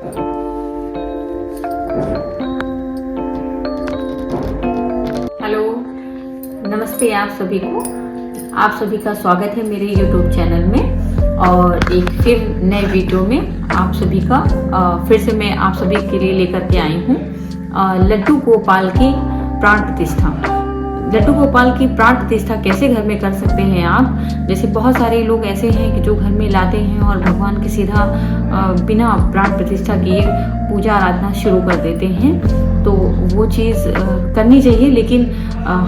Hello, नमस्ते आप सभी को। आप सभी का स्वागत है मेरे YouTube चैनल में और एक फिर नए वीडियो में आप सभी का फिर से मैं आप सभी के लिए लेकर के आई हूँ लड्डू गोपाल की प्राण प्रतिष्ठा। लड्डू गोपाल की प्राण प्रतिष्ठा कैसे घर में कर सकते हैं आप। जैसे बहुत सारे लोग ऐसे हैं कि जो घर में लाते हैं और भगवान की सीधा बिना प्राण प्रतिष्ठा किए पूजा आराधना शुरू कर देते हैं। तो वो चीज़ करनी चाहिए, लेकिन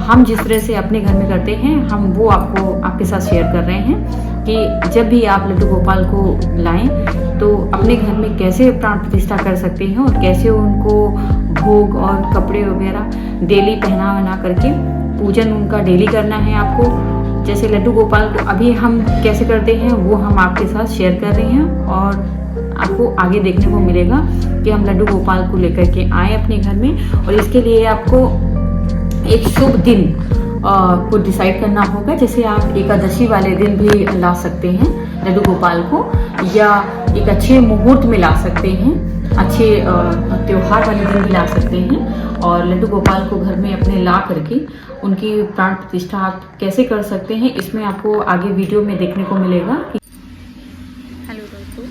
हम जिस तरह से अपने घर में करते हैं हम वो आपके साथ शेयर कर रहे हैं कि जब भी आप लड्डू गोपाल को लाएं तो अपने घर में कैसे प्राण प्रतिष्ठा कर सकते हैं और कैसे उनको भोग और कपड़े वगैरह डेली पहना करके पूजन उनका डेली करना है आपको। जैसे लड्डू गोपाल को अभी हम कैसे करते हैं वो हम आपके साथ शेयर कर रहे हैं और आपको आगे देखने को मिलेगा कि हम लड्डू गोपाल को लेकर के आए अपने घर में। और इसके लिए आपको एक शुभ दिन को डिसाइड करना होगा। जैसे आप एकादशी वाले दिन भी ला सकते हैं लड्डू गोपाल को, या एक अच्छे मुहूर्त में ला सकते हैं, अच्छे त्योहार वाले दिन भी ला सकते हैं। और लड्डू गोपाल को घर में अपने ला करके उनकी प्राण प्रतिष्ठा आप कैसे कर सकते हैं इसमें आपको आगे वीडियो में देखने को मिलेगा। हेलो दोस्तों,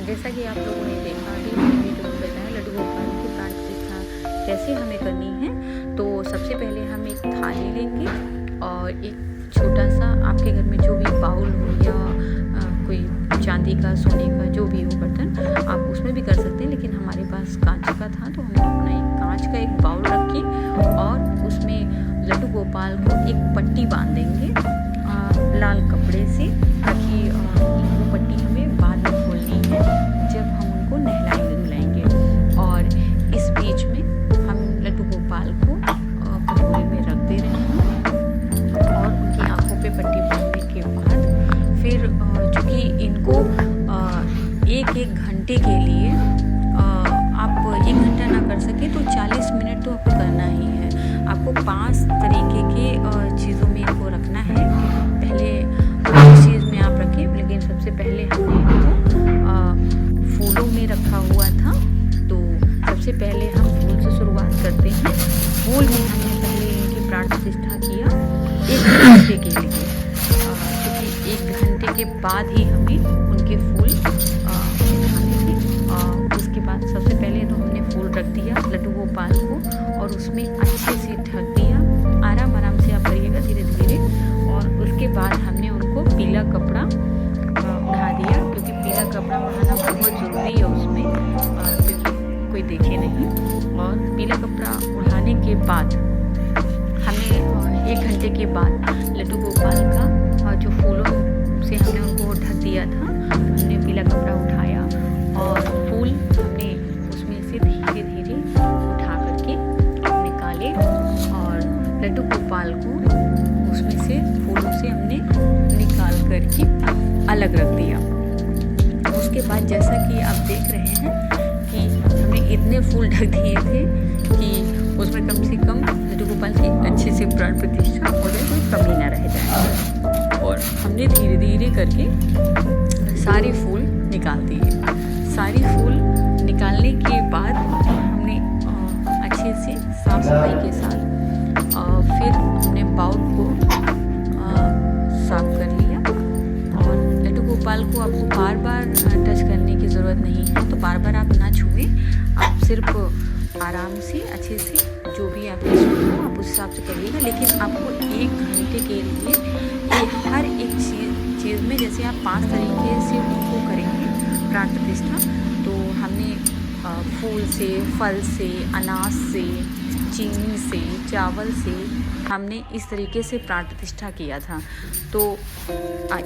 जैसा कि आप लोगों ने देखा कि मैंने वीडियो में बताया लड्डू गोपाल की प्राण प्रतिष्ठा कैसे हमें करनी है। तो सबसे पहले हम एक थाली लेंगे और एक छोटा सा आपके घर में जो भी बाउल हो या कोई चांदी का सोने का जो भी हो बर्तन आप उसमें भी कर सकते हैं, लेकिन हमारे पास कांच का था तो हमने अपना एक कांच का एक बाउल रखी और उसमें लड्डू गोपाल को एक पट्टी बांध देंगे लाल कपड़े से, ताकि वो पट्टी हमें बाद में खोलनी है जब हम उनको नहलाएंगे धुलाएंगे। और इस बीच में हम लड्डू गोपाल को कटोरे में रख दे रहे हैं और उनकी आंखों पे पट्टी बांधने के बाद फिर चूँकि इनको एक घंटे के लिए आप 1 घंटा ना कर सके तो 40 मिनट तो आपको करना ही है। आपको 5 तरीके के चीज़ों में इनको रखना है। पहले इस चीज़ में आप रखें, लेकिन सबसे पहले हमने इनको फूलों में रखा हुआ था। तो सबसे पहले हम फूल से शुरुआत करते हैं। फूल में हमने पहले इनकी प्राण प्रतिष्ठा किया 1 घंटे के लिए, क्योंकि 1 घंटे के बाद ही हमें उनके फूल उठाने थे। उसके बाद सबसे पहले तो हमने फूल रख दिया लड्डू गोपाल को और उसमें अच्छे से ढक दिया। आराम से आप करिएगा धीरे धीरे। और उसके बाद हमने उनको पीला कपड़ा उड़ा दिया, क्योंकि पीला कपड़ा उड़ाना बहुत ज़रूरी है उसमें, क्योंकि कोई देखे नहीं। और पीला कपड़ा उड़ाने के बाद हमने 1 घंटे के बाद लड्डू गोपाल का जो फूलों से हमने उनको ढक दिया था, हमने पीला कपड़ा उठाया और फूल हमने उसमें से धीरे धीरे उठा करके निकाले और लड्डू गोपाल को उसमें से फूलों से हमने निकाल करके अलग रख दिया। उसके बाद जैसा कि आप देख रहे हैं कि हमने इतने फूल ढक दिए थे कि उसमें कम से कम लड्डू गोपाल की अच्छे से प्राण प्रतिष्ठा हो जाए, कोई कमी ना रह जाए। और हमने धीरे धीरे करके सारे फूल निकाल दिए। सारे फूल निकालने के बाद हमने अच्छे से साफ सफाई के साथ फिर हमने बाउल को साफ कर लिया। और लड्डू गोपाल को आपको बार बार टच करने की ज़रूरत नहीं है, तो बार बार आप ना छुएं, आप सिर्फ आराम से अच्छे से जो भी आपकी सुन हो आप उस हिसाब से करिएगा। लेकिन आपको 1 घंटे के लिए ये हर एक चीज़ में जैसे आप 5 तरीके से उनको करेंगे प्राण प्रतिष्ठा, तो हमने फूल से, फल से, अनाज से, चीनी से, चावल से हमने इस तरीके से प्राण प्रतिष्ठा किया था। तो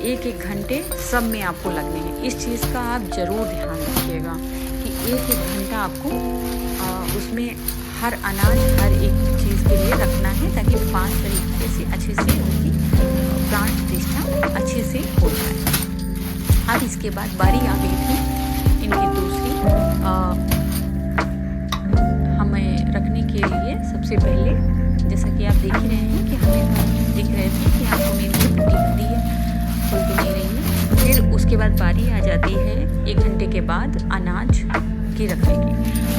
1 घंटे सब में आपको लगने हैं। इस चीज़ का आप ज़रूर ध्यान रखिएगा कि 1 घंटा आपको उसमें हर अनाज हर एक चीज़ के लिए रखना है, ताकि 5 तरीके से अच्छे से उनकी प्राण प्रतिष्ठा अच्छे से हो जाए। अब इसके बाद बारी आ गई थी इनकी दूसरी हमें रखने के लिए। सबसे पहले जैसा कि आप देख ही रहे हैं कि हमें दिख रहे थे कि आपको मेरी पट्टी बंदी है, खुल तो नहीं रही है। फिर उसके बाद बारी आ जाती है 1 घंटे के बाद अनाज के रखेंगे।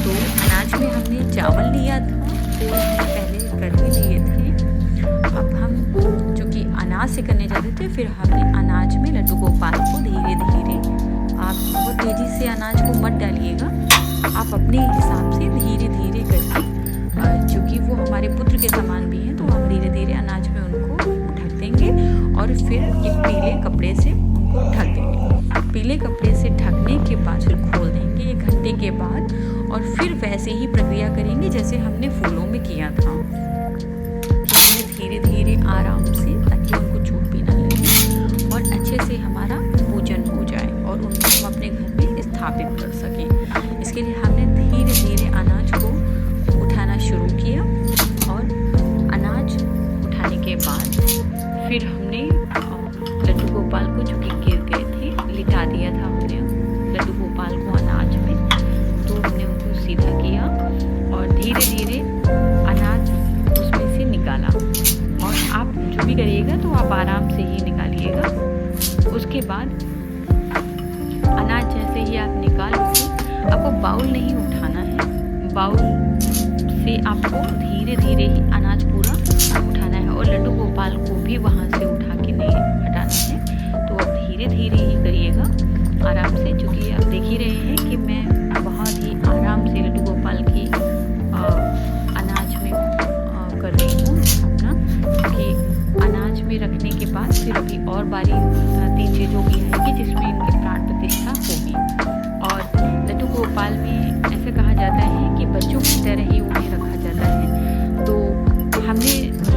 तो अनाज में हमने चावल लिया था, वो पहले करके लिए थे। अब हम चूँकि अनाज से करने जाते थे, फिर हमने अनाज में लड्डू गोपाल को धीरे धीरे, आप बहुत तेज़ी से अनाज को मत डालिएगा, आप अपने हिसाब से धीरे धीरे करके, चूँकि वो हमारे पुत्र के समान भी हैं, तो हम धीरे धीरे अनाज में उनको ढक देंगे और फिर एक पीले कपड़े से उनको ढक देंगे। पीले कपड़े से ढकने के बाद फिर खोल देंगे 1 घंटे के बाद, और फिर वैसे ही प्रक्रिया करेंगे जैसे हमने फूलों में किया था। धीरे धीरे आराम से, ताकि उनको चोट भी ना लगे और अच्छे से हमारा पूजन हो जाए और उनको हम अपने घर में स्थापित कर सकें। इसके लिए हमने धीरे धीरे अनाज को उठाना शुरू किया, और अनाज उठाने के बाद फिर हमने लड्डू गोपाल को, जो कि गिर गए थे, लिटा दिया था हमने लड्डू गोपाल को अनाज में। तो हमने उनको सीधा किया और धीरे धीरे अनाज उसमें से निकाला। और आप जो भी करिएगा तो आप आराम से ही निकालिएगा। उसके बाद अनाज जैसे ही आप निकाल लीजिए, आपको बाउल नहीं उठाना है, बाउल से आपको धीरे धीरे ही अनाज पूरा उठाना है, और लड्डू गोपाल को भी वहाँ से उठा के नहीं हटाना है। तो आप धीरे धीरे ही करिएगा, आराम से, क्योंकि आप देख ही रहे हैं कि मैं बहुत ही आराम से लड्डू गोपाल की अनाज में कर रही हूँ अपना, क्योंकि अनाज में रखने के बाद फिर अभी और बारी 3 चीज़ों की आएगी जिसमें इनकी प्राण प्रतिष्ठा होगी। और लड्डू गोपाल में ऐसा कहा जाता है कि बच्चों की तरह ही उन्हें रखा जाता है। तो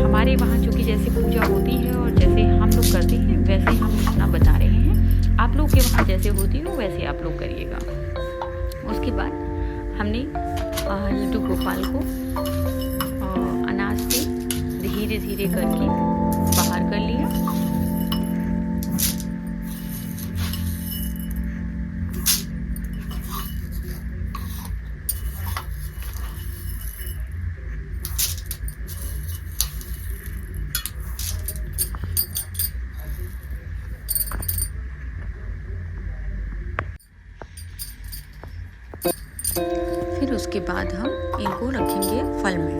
हमारे वहाँ चूँकि जैसे पूजा होती है और जैसे हम लोग करते हैं, वैसे हम अपना बता रहे हैं। आप लोग के वहाँ जैसे होती हो वैसे आप लोग करिएगा। उसके बाद हमने लड्डू गोपाल को अनाज से धीरे धीरे करके बाहर कर लिया। फिर उसके बाद हम इनको रखेंगे फल में।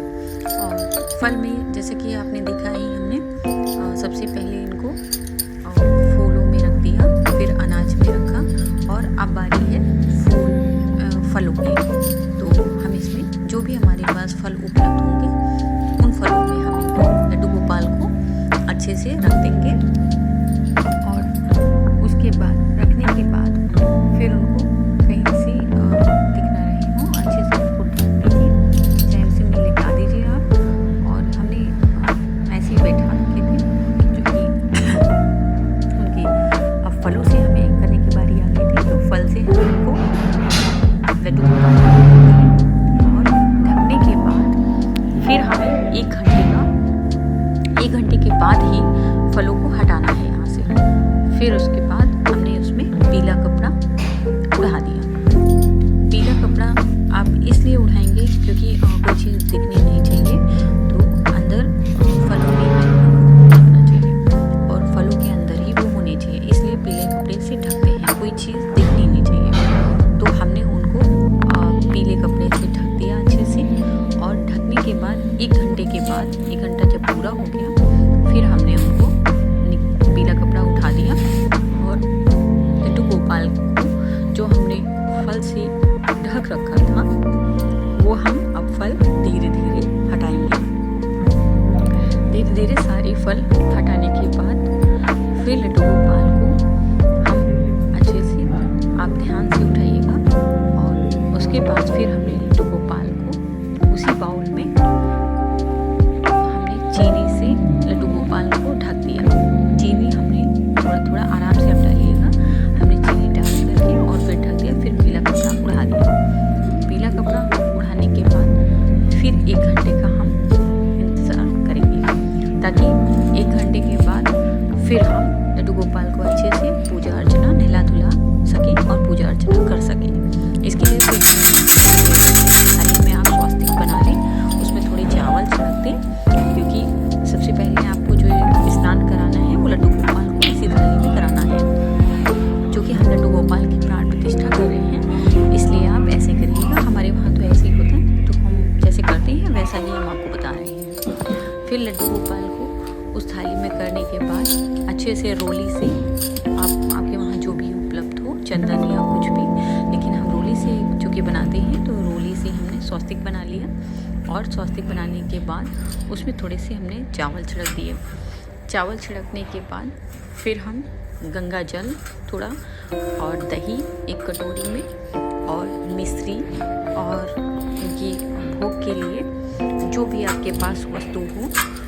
और फल में जैसे कि आपने देखा ही, हमने सबसे पहले इनको फूलों में रख दिया, फिर अनाज में रखा, और अब बारी है फलों की। तो हम इसमें जो भी हमारे पास फल उपलब्ध होंगे, उन फलों में हम इनको लड्डू गोपाल को अच्छे से रख देंगे। और उसके बाद रखने के बाद फिर उनको कहीं से फलों से हमें करने की बारी आ गई थी। तो फल से हम इनको लड्डू और ढकने के बाद फिर हमें 1 घंटे के बाद ही फलों को हटाना है यहाँ से। फिर उसके बाद हमने उसमें पीला कपड़ा उड़ा दिया। पीला कपड़ा आप इसलिए उड़ाएंगे क्योंकि कोई चीज़ दिखनी नहीं चाहिए, तो अंदर फलों में रखना चाहिए और फलों के अंदर ही वो होने चाहिए, इसलिए पीले कपड़े से ढकते हैं, कोई चीज़ दिखनी नहीं चाहिए। तो हमने उनको पीले कपड़े से ढक दिया अच्छे से, और ढकने के बाद 1 घंटे के बाद, 1 घंटा जब पूरा हो गया, फिर हमने उनको पीला कपड़ा उठा दिया और लड्डू गोपाल को जो हमने फल से ढक रखा था, वो हम अब फल धीरे धीरे हटाएंगे। धीरे धीरे सारी फल हटाने के बाद फिर लड्डू गोपाल को हम अच्छे से, आप ध्यान से उठाइएगा, और उसके बाद फिर हमने लड्डू गोपाल को उसी बाउल में हमने चीनी से लड्डू गोपाल को ढक दिया। चीनी हमने थोड़ा थोड़ा आराम से आप डालिएगा, हमने चीनी डाल करके और फिर ढक दिया। फिर पीला कपड़ा उड़ा दिया। पीला कपड़ा उड़ाने के बाद फिर 1 घंटे का हम इंतज़ार करेंगे, ताकि 1 घंटे के बाद फिर हम लड्डू गोपाल को अच्छे से पूजा अर्चना, नहला धुला सकें और पूजा अर्चना कर सकें। इसके लिए फिर थाली में आप स्वास्तिक बना लें, उसमें थोड़े चावल छिड़क दें, क्योंकि सबसे पहले आपको जो स्नान कराना है वो लड्डू गोपाल को इसी थाली में कराना है। जो कि हम लड्डू गोपाल की प्राण प्रतिष्ठा कर रहे हैं, इसलिए आप ऐसे करिए। लड्डू गोपाल को उस थाली में करने के बाद अच्छे से रोली से, आपके वहाँ जो भी उपलब्ध हो, चंदन या कुछ भी, लेकिन हम रोली से चूँकि बनाते हैं तो रोली से हमने स्वस्तिक बना लिया। और स्वस्तिक बनाने के बाद उसमें थोड़े से हमने चावल छिड़क दिए। चावल छिड़कने के बाद फिर हम गंगा जल थोड़ा और दही एक कटोरी में और मिश्री और ये भोग के लिए जो भी आपके पास वस्तु हो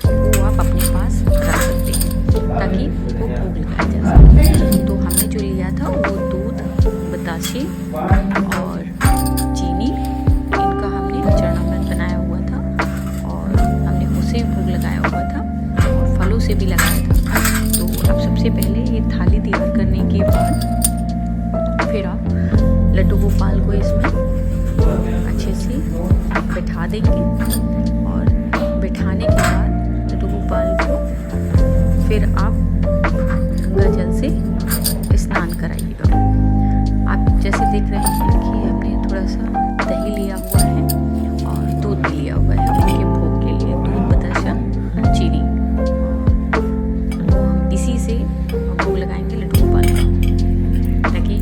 वो आप अपने पास रख सकते हैं ताकि वो भोग लगाया जा सके। तो हमने जो लिया था वो दूध, बताशे और चीनी, इनका हमने चरणामृत बनाया हुआ था और हमने उसे भोग लगाया हुआ था और फलों से भी लगाया था। तो अब सबसे पहले ये थाली तैयार करने के बाद फिर आप लड्डू गोपाल को इसमें अच्छे से बैठा देंगे और बैठाने के बाद लड्डू गोपाल को फिर आप गंगा जल से स्नान कराइएगा। आप जैसे देख रहे हैं कि हमने थोड़ा सा दही लिया हुआ है और दूध भी लिया हुआ है उनके भोग के लिए, दूध, बताशा, चीनी। हम इसी से भोग लगाएंगे लड्डू गोपाल का, ताकि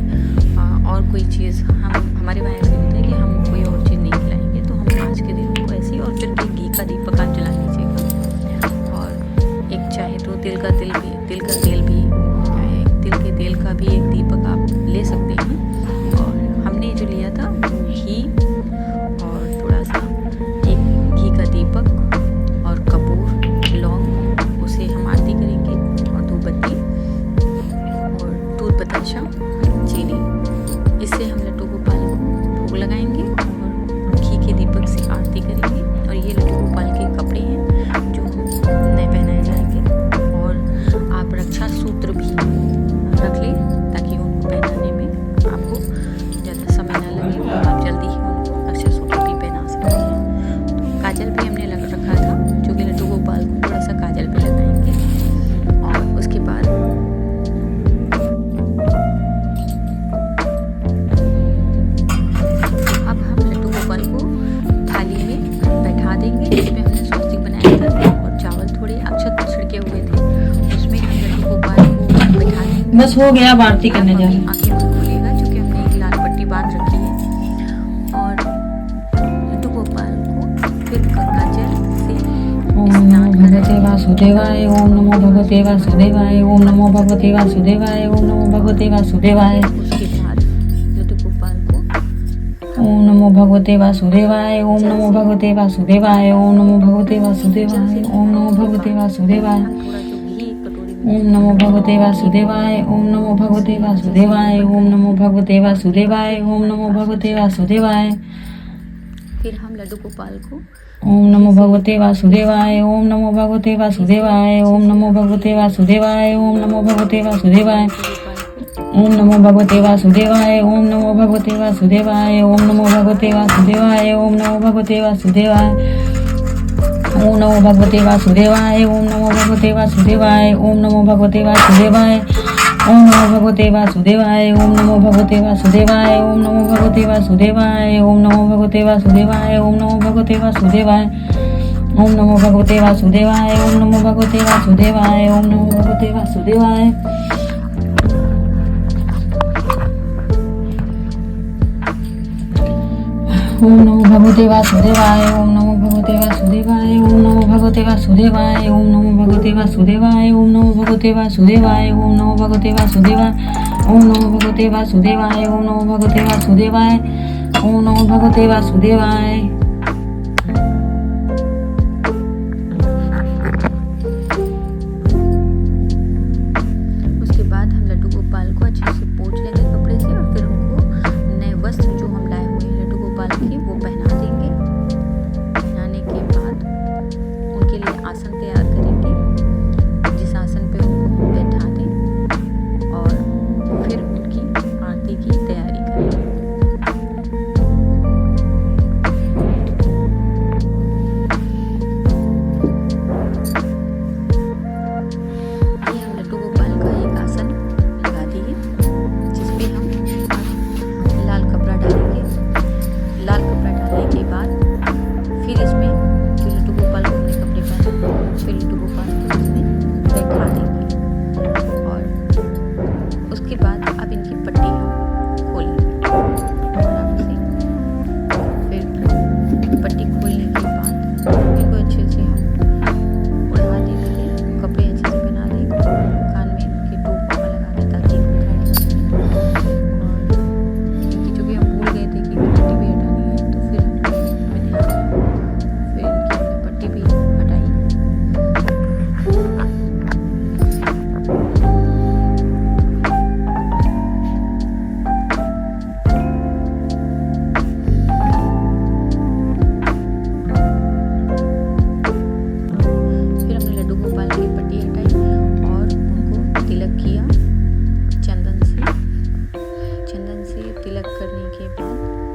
और कोई चीज़ हमारे वहाँ ऐसे होता है कि हम कोई और चीज़ नहीं खिलाएंगे, तो हम आज के दिन को ऐसे। और फिर घी का दीपक आप जला लीजिएगा और एक चाहे तो तिल का तेल भी, तिल के तेल का भी एक दीपक आप ले सकते हैं। और हमने जो लिया था घी और थोड़ा सा एक घी का दीपक और कपूर, लौंग, उसे हम आरती करेंगे और धूपबत्ती और दूध, बताशा, चीनी, इससे हम लड्डू गोपाल को भोग लगाएंगे और घी के दीपक से आरती करेंगे। और ये लड्डू गोपाल के कपड़े हैं जो नए पहनाए जाएंगे। और आप रक्षा सूत्र भी रख लें ताकि उनको पहनाने में आपको ज़्यादा समय ना लगे और आप जल्दी ही उनको रक्षा सूत्र भी पहना सकते हैं। तो काजल भी हमने लग रखा था, जो कि लड्डू गोपाल को थोड़ा सा काजल भी लगाएंगे। और उसके बाद अब हम लड्डू गोपाल को थाली में बैठा देंगे जिसमें हमने स्वस्तिक बनाया था और चावल थोड़े अक्षत छिड़के हुए थे, उसमें हम लड्डू गोपाल को बैठा देंगे। बस हो गया, अब आरती करने जा रहे हैं। आंखें बंद खोलेगा क्योंकि हमने एक लाल पट्टी बांध रखी है। और लड्डू गोपाल को फिर गंगा जल से स्नान भगवते वासुदेवाय, ओम नमो भगवते वासुदेवाय, ओम नमो भगवते वासुदेवाय, ओम नमो भगवते वासुदेवाय। उसके बाद लड्डू गोपाल को ओम नमो भगवते वासुदेवाय, ओम नमो भगवते वासुदेवाय, ओम नमो भगवते वासुदेवाय, ओम नमो भगवते वासुदेवाय, थोड़ा जो घी कटोरी में ओम नमो भगवते वासुदेवाय, ओम नमो भगवते वासुदेवाय, ओम नमो भगवते वासुदेवाय, ओम नमो भगवते वासुदेवाय। फिर हम लड्डू गोपाल को ओम नमो भगवते वासुदेवाय, ओम नमो भगवते वासुदेवाय, ओम नमो भगवते वासुदेवाय, ओम नमो भगवते वासुदेवाय, ओम नमो भगवते वासुदेवाय, ओम नमो भगवते वासुदेवाय, ओम नमो भगवते वासुदेवाय, ओम नमो भगवते वासुदेवाय, ओम नमो भगवते वासुदेवाय, ओम नमो भगवते वासुदेवाय, ओम नमो भगवते वासुदेवाय, ओम नमो भगवते वासुदेवाय, ओम नमो भगवते वासुदेवाय, ओम नमो भगवते वासुदेवाय, ओम नमो भगवते वासुदेवाय, ओम नमो भगवते वासुदेवाय, ओम नमो भगवते वासुदेवाय, ओम नमो भगवते वासुदेवाय, ओम नमो भगवते वासुदेवाय। ओम नमो भगवते वासुदेवाय, ओम नमो भगवते वासुदेवाय, ओम नमो भगवते वासुदेवाय, ओम नमो भगवते वासुदेवाय, ओम नमो भगवते वासुदेवाय, ओम नमो भगवते वासुदेवाय, ओम नमो भगवते वासुदेवाय, ओम नमो भगवते वासुदेवाय, ओम नमो भगवते वासुदेवाय। उसके बाद हम लड्डू गोपाल को अच्छे से पोंछ लेंगे कपड़े से और फिर उनको नए वस्त्र जो हम लाए हुए हैं लड्डू गोपाल के वो पहना देंगे। पहनाने के बाद उनके लिए आसन तैयार करेंगे, जिस आसन पे उनको हम बैठा दें और फिर उनकी आरती की तैयारी करेंगे।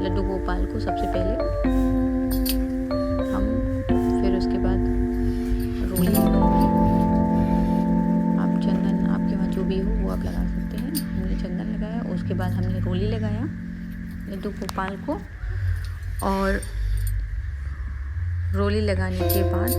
लड्डू गोपाल को सबसे पहले हम फिर उसके बाद रोली लगाएंगे। आप चंदन आपके वहाँ जो भी हो वो आप लगा सकते हैं। हमने चंदन लगाया, उसके बाद हमने रोली लगाया लड्डू गोपाल को, और रोली लगाने के बाद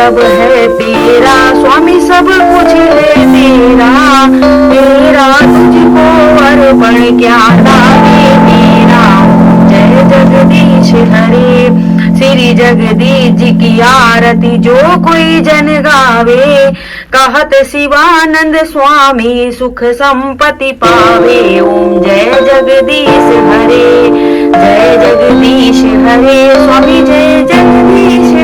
सब है तेरा स्वामी, सब कुछ है तेरा, तेरा तुझको अर्पण क्या लागे मेरा। जय जगदीश हरे, श्री जगदीश जी की आरती जो कोई जन गावे, कहत शिवानंद स्वामी सुख संपत्ति पावे। ओम जय जगदीश हरे, जय जगदीश हरे, स्वामी जय जगदीश